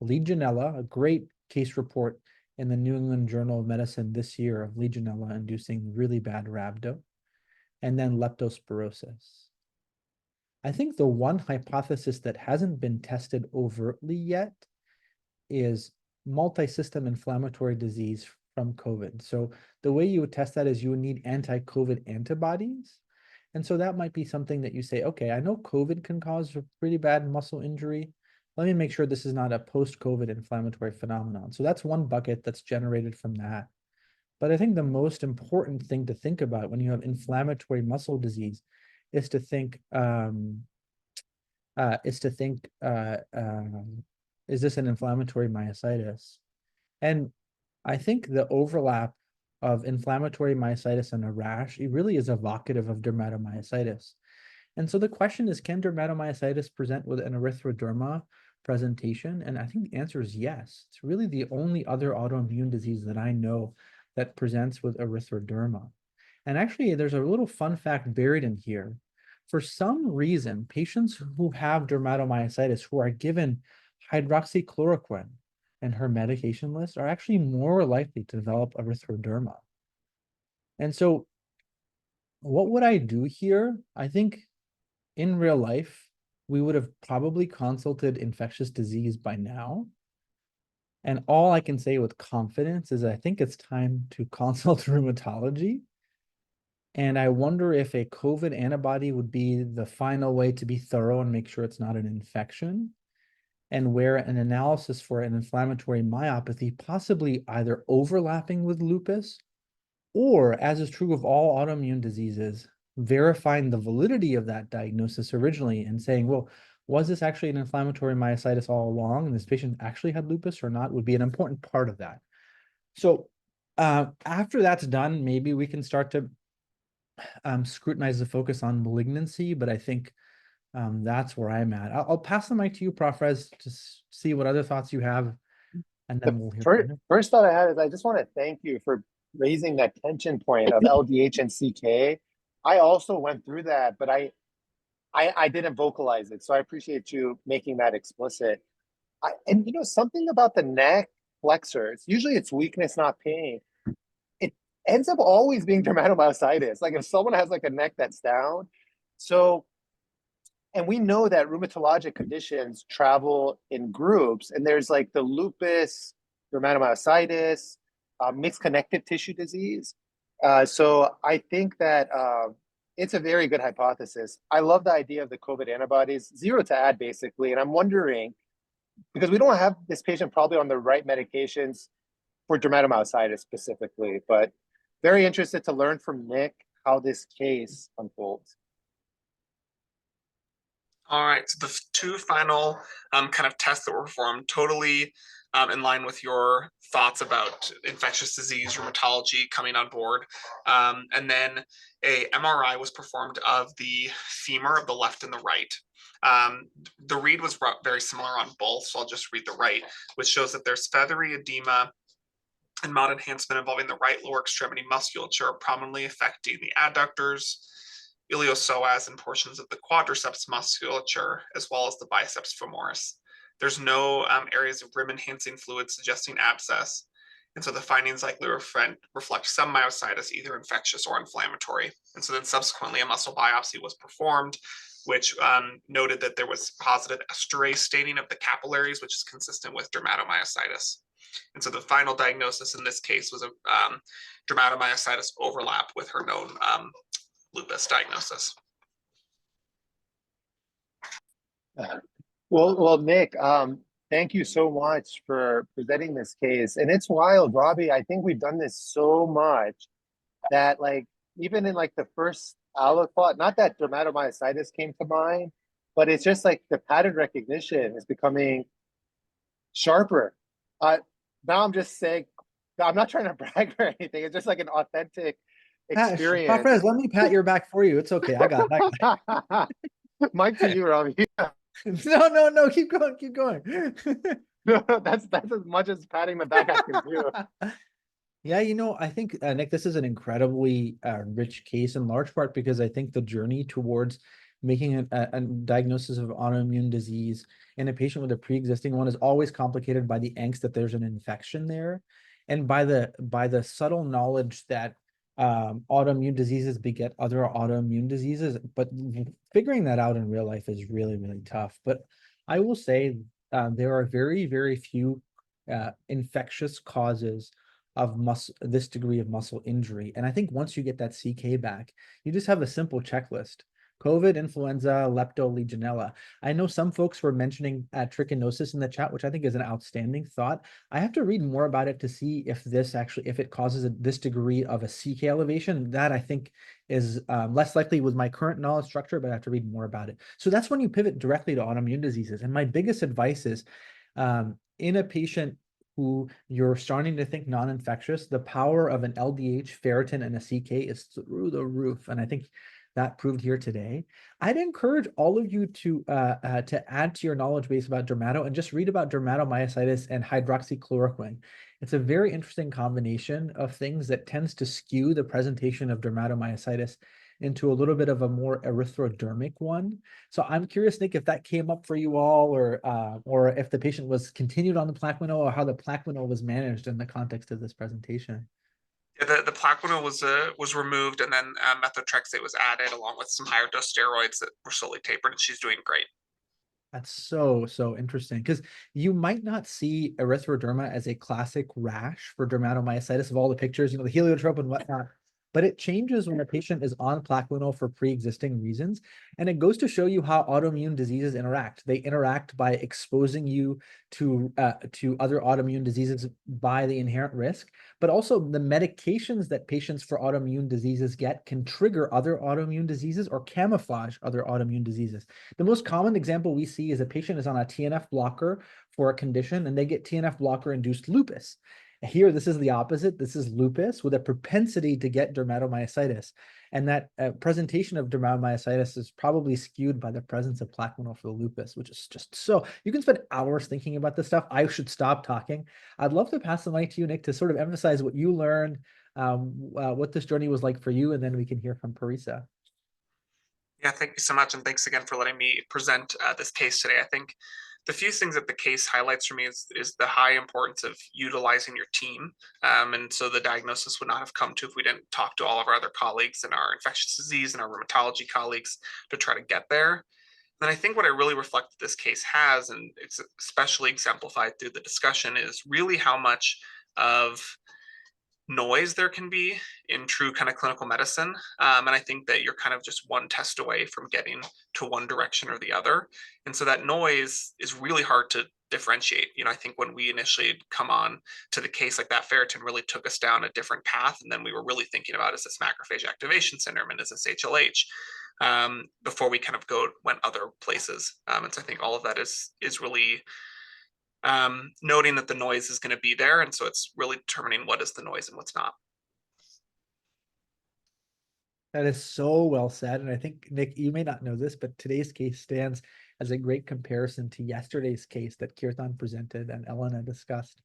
Legionella, a great case report in the New England Journal of Medicine this year of Legionella inducing really bad rhabdo, and then leptospirosis. I think the one hypothesis that hasn't been tested overtly yet is multi-system inflammatory disease from COVID. So the way you would test that is you would need anti-COVID antibodies. And so that might be something that you say, okay, I know COVID can cause a pretty bad muscle injury. Let me make sure this is not a post-COVID inflammatory phenomenon. So that's one bucket that's generated from that. But I think the most important thing to think about when you have inflammatory muscle disease is to think, is this an inflammatory myositis? And I think the overlap of inflammatory myositis and a rash, it really is evocative of dermatomyositis. And so the question is, can dermatomyositis present with an erythroderma presentation? And I think the answer is yes. It's really the only other autoimmune disease that I know that presents with erythroderma. And actually, there's a little fun fact buried in here. For some reason, patients who have dermatomyositis who are given hydroxychloroquine and her medication list are actually more likely to develop erythroderma. And so what would I do here? I think in real life, we would have probably consulted infectious disease by now. And all I can say with confidence is I think it's time to consult rheumatology. And I wonder if a COVID antibody would be the final way to be thorough and make sure it's not an infection. And where an analysis for an inflammatory myopathy, possibly either overlapping with lupus, or as is true of all autoimmune diseases, verifying the validity of that diagnosis originally and saying, well, was this actually an inflammatory myositis all along and this patient actually had lupus or not, would be an important part of that. So after that's done, maybe we can start to scrutinize the focus on malignancy, but I think that's where I'm at. I'll pass the mic to you, Prof. Rez, to see what other thoughts you have, and then we'll hear from you. First thought I had is I just want to thank you for raising that tension point of LDH and CK. I also went through that, but I didn't vocalize it. So I appreciate you making that explicit. And you know, something about the neck flexors, usually it's weakness, not pain. It ends up always being dermatomyositis. Like if someone has like a neck that's down. So, and we know that rheumatologic conditions travel in groups, and there's like the lupus, dermatomyositis, mixed connective tissue disease. So I think that it's a very good hypothesis. I love the idea of the COVID antibodies, zero to add basically. And I'm wondering, because we don't have this patient probably on the right medications for dermatomyositis specifically, but very interested to learn from Nick how this case unfolds. All right, so the two final kind of tests that were performed, totally in line with your thoughts about infectious disease, rheumatology coming on board. And then a MRI was performed of the femur of the left and the right. The read was very similar on both, so I'll just read the right, which shows that there's feathery edema and mild enhancement involving the right lower extremity musculature, prominently affecting the adductors, iliopsoas, and portions of the quadriceps musculature, as well as the biceps femoris. There's no areas of rim enhancing fluid suggesting abscess. And so the findings likely reflect some myositis, either infectious or inflammatory. And so then subsequently a muscle biopsy was performed, which noted that there was positive esterase staining of the capillaries, which is consistent with dermatomyositis. And so the final diagnosis in this case was a dermatomyositis overlap with her known lupus diagnosis. Well, Nick, thank you so much for presenting this case. And it's wild, Robbie. I think we've done this so much that, like, even in like the first aliquot, not that dermatomyositis came to mind, but it's just like the pattern recognition is becoming sharper. Now I'm just saying, I'm not trying to brag or anything. It's just like an authentic experience. Prof. Rez, let me pat your back for you. It's okay. I got it. Mike to you, Robbie. No, keep going. No, that's as much as patting the back I can do. Yeah, you know, I think, Nick, this is an incredibly rich case in large part because I think the journey towards making a diagnosis of autoimmune disease in a patient with a pre-existing one is always complicated by the angst that there's an infection there, and by the subtle knowledge that autoimmune diseases beget other autoimmune diseases. But figuring that out in real life is really, really tough. But I will say there are very, very few infectious causes of this degree of muscle injury. And I think once you get that CK back, you just have a simple checklist: COVID, influenza, lepto, Legionella. I know some folks were mentioning trichinosis in the chat, which I think is an outstanding thought. I have to read more about it to see if it causes this degree of a CK elevation. That I think is less likely with my current knowledge structure, but I have to read more about it. So that's when you pivot directly to autoimmune diseases. And my biggest advice is in a patient who you're starting to think non-infectious, the power of an LDH, ferritin, and a CK is through the roof. And I think that proved here today. I'd encourage all of you to add to your knowledge base about dermato and just read about dermatomyositis and hydroxychloroquine. It's a very interesting combination of things that tends to skew the presentation of dermatomyositis into a little bit of a more erythrodermic one. So I'm curious, Nick, if that came up for you all, or if the patient was continued on the Plaquenil, or how the Plaquenil was managed in the context of this presentation. Yeah, the Plaquenil was removed, and then methotrexate was added along with some higher dose steroids that were slowly tapered, and she's doing great. That's so interesting, because you might not see erythroderma as a classic rash for dermatomyositis of all the pictures, you know, the heliotrope and whatnot. but it changes when a patient is on Plaquenil for pre-existing reasons. And it goes to show you how autoimmune diseases interact. They interact by exposing you to other autoimmune diseases by the inherent risk, but also the medications that patients for autoimmune diseases get can trigger other autoimmune diseases or camouflage other autoimmune diseases. The most common example we see is a patient is on a TNF blocker for a condition and they get TNF blocker induced lupus. Here, this is the opposite. This is lupus with a propensity to get dermatomyositis. And that presentation of dermatomyositis is probably skewed by the presence of Plaquenil for the lupus, which is just so, you can spend hours thinking about this stuff. I should stop talking. I'd love to pass the mic to you, Nick, to sort of emphasize what you learned, what this journey was like for you, and then we can hear from Parisa. Yeah, thank you so much. And thanks again for letting me present this case today. I think the few things that the case highlights for me is the high importance of utilizing your team. And so the diagnosis would not have come to if we didn't talk to all of our other colleagues and our infectious disease and our rheumatology colleagues to try to get there. And I think what I really reflect that this case has, and it's especially exemplified through the discussion, is really how much of noise there can be in true kind of clinical medicine. And I think that you're kind of just one test away from getting to one direction or the other. And so that noise is really hard to differentiate. You know, I think when we initially come on to the case, like that ferritin really took us down a different path. And then we were really thinking about, is this macrophage activation syndrome and is this HLH? Before we kind of went other places. And so I think all of that is really noting that the noise is going to be there. And so it's really determining what is the noise and what's not. That is so well said. And I think, Nick, you may not know this, but today's case stands as a great comparison to yesterday's case that Kirtan presented and Elena discussed,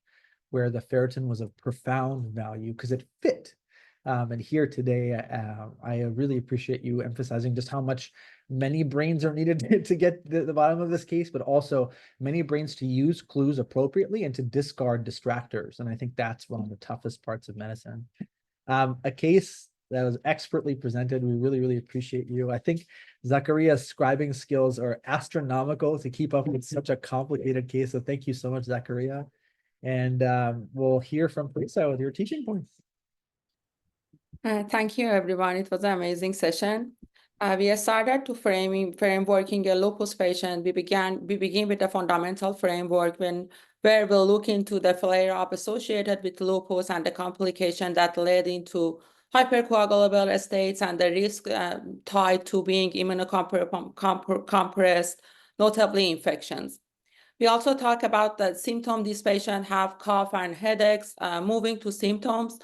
where the ferritin was of profound value because it fit. And here today, I really appreciate you emphasizing just how much many brains are needed to get the bottom of this case, but also many brains to use clues appropriately and to discard distractors. And I think that's one of the toughest parts of medicine. A case that was expertly presented. We really, really appreciate you. I think Zacharia's scribing skills are astronomical to keep up with such a complicated case. So thank you so much, Zacharia. And we'll hear from Parisa with your teaching points. Thank you, everyone. It was an amazing session. We started to frameworking a lupus patient. We begin with a fundamental framework where we'll look into the flare-up associated with lupus and the complication that led into hypercoagulable states and the risk tied to being immunocompressed, notably infections. We also talk about the symptom this patient have cough and headaches. Moving to symptoms,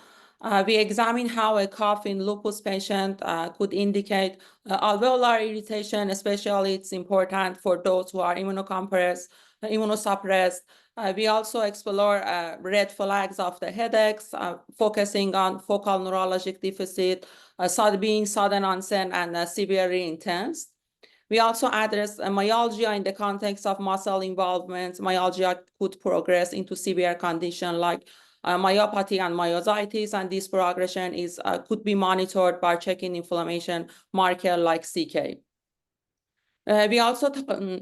we examine how a cough in lupus patient could indicate alveolar irritation, especially it's important for those who are immunosuppressed. We also explore red flags of the headaches, focusing on focal neurologic deficit, being sudden onset and severely intense. We also address myalgia in the context of muscle involvement. Myalgia could progress into severe condition like myopathy and myositis, and this progression could be monitored by checking inflammation marker like CK. We also,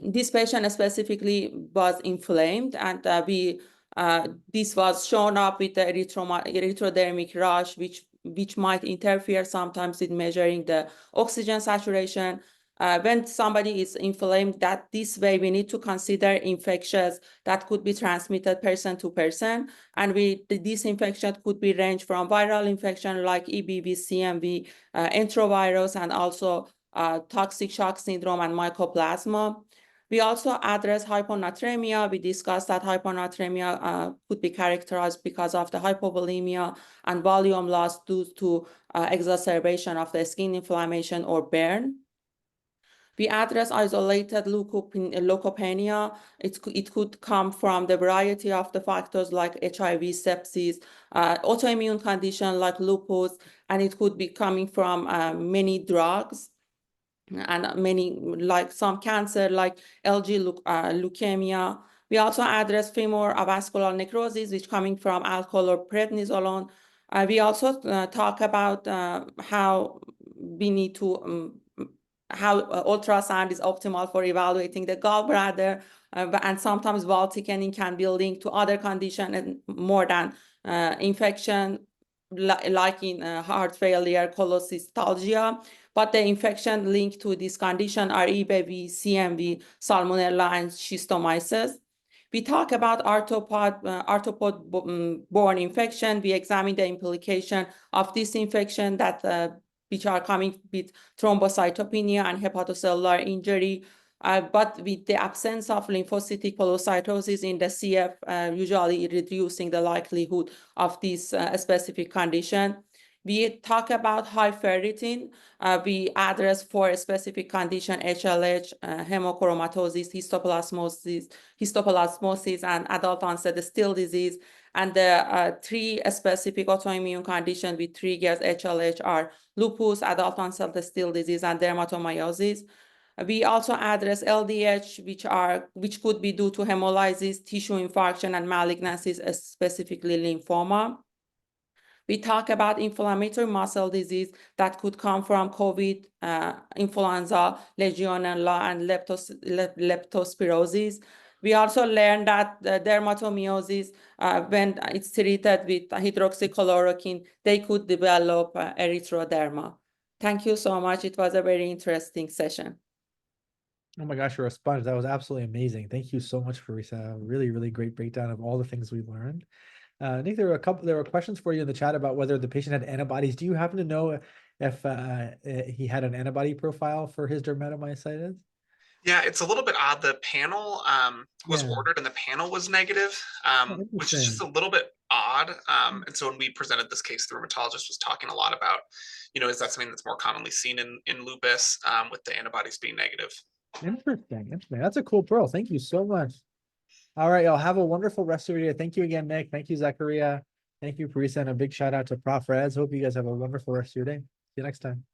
this patient specifically was inflamed, and this was shown up with the erythrodermic rash, which might interfere sometimes with measuring the oxygen saturation. When somebody is inflamed this way, we need to consider infections that could be transmitted person to person. And this infection could be range from viral infection like EBV, CMV, enterovirus, and also toxic shock syndrome and mycoplasma. We also address hyponatremia. We discussed that hyponatremia could be characterized because of the hypovolemia and volume loss due to exacerbation of the skin inflammation or burn. We address isolated leukopenia. It could come from the variety of the factors like HIV, sepsis, autoimmune condition like lupus, and it could be coming from many drugs and many, like some cancer like LG leukemia. We also address femoral necrosis, which coming from alcohol or prednisolone. We also talk about how we need to how ultrasound is optimal for evaluating the gallbladder, and sometimes wall thickening can be linked to other conditions and more than infection. like in heart failure, cholecystolgia, but the infection linked to this condition are EBV, CMV, Salmonella, and Schistosomiasis. We talk about arthropod-borne infection. We examine the implication of this infection that which are coming with thrombocytopenia and hepatocellular injury. But with the absence of lymphocytic polycytosis in the CF, usually reducing the likelihood of this specific condition. We talk about high ferritin. We address for a specific condition, HLH, hemochromatosis, histoplasmosis, and adult onset still disease. And the three specific autoimmune conditions with triggers HLH are lupus, adult onset still disease, and dermatomyositis. We also address LDH, which could be due to hemolysis, tissue infarction, and malignancies, specifically lymphoma. We talk about inflammatory muscle disease that could come from COVID, influenza, Legionella, and leptospirosis. We also learned that the dermatomyositis, when it's treated with hydroxychloroquine, they could develop erythroderma. Thank you so much. It was a very interesting session. Oh my gosh, you're a sponge. That was absolutely amazing. Thank you so much, Farisa. Really, really great breakdown of all the things we learned. Nick, there were questions for you in the chat about whether the patient had antibodies. Do you happen to know if he had an antibody profile for his dermatomyositis? Yeah, it's a little bit odd. The panel was Yeah. ordered and the panel was negative, which is just a little bit odd. And so when we presented this case, the rheumatologist was talking a lot about, is that something that's more commonly seen in lupus with the antibodies being negative? Interesting. That's a cool pearl. Thank you so much. All right, y'all have a wonderful rest of your day. Thank you again, Nick. Thank you, Zachariah. Thank you, Parisa, and a big shout out to Prof. Rez. Hope you guys have a wonderful rest of your day. See you next time.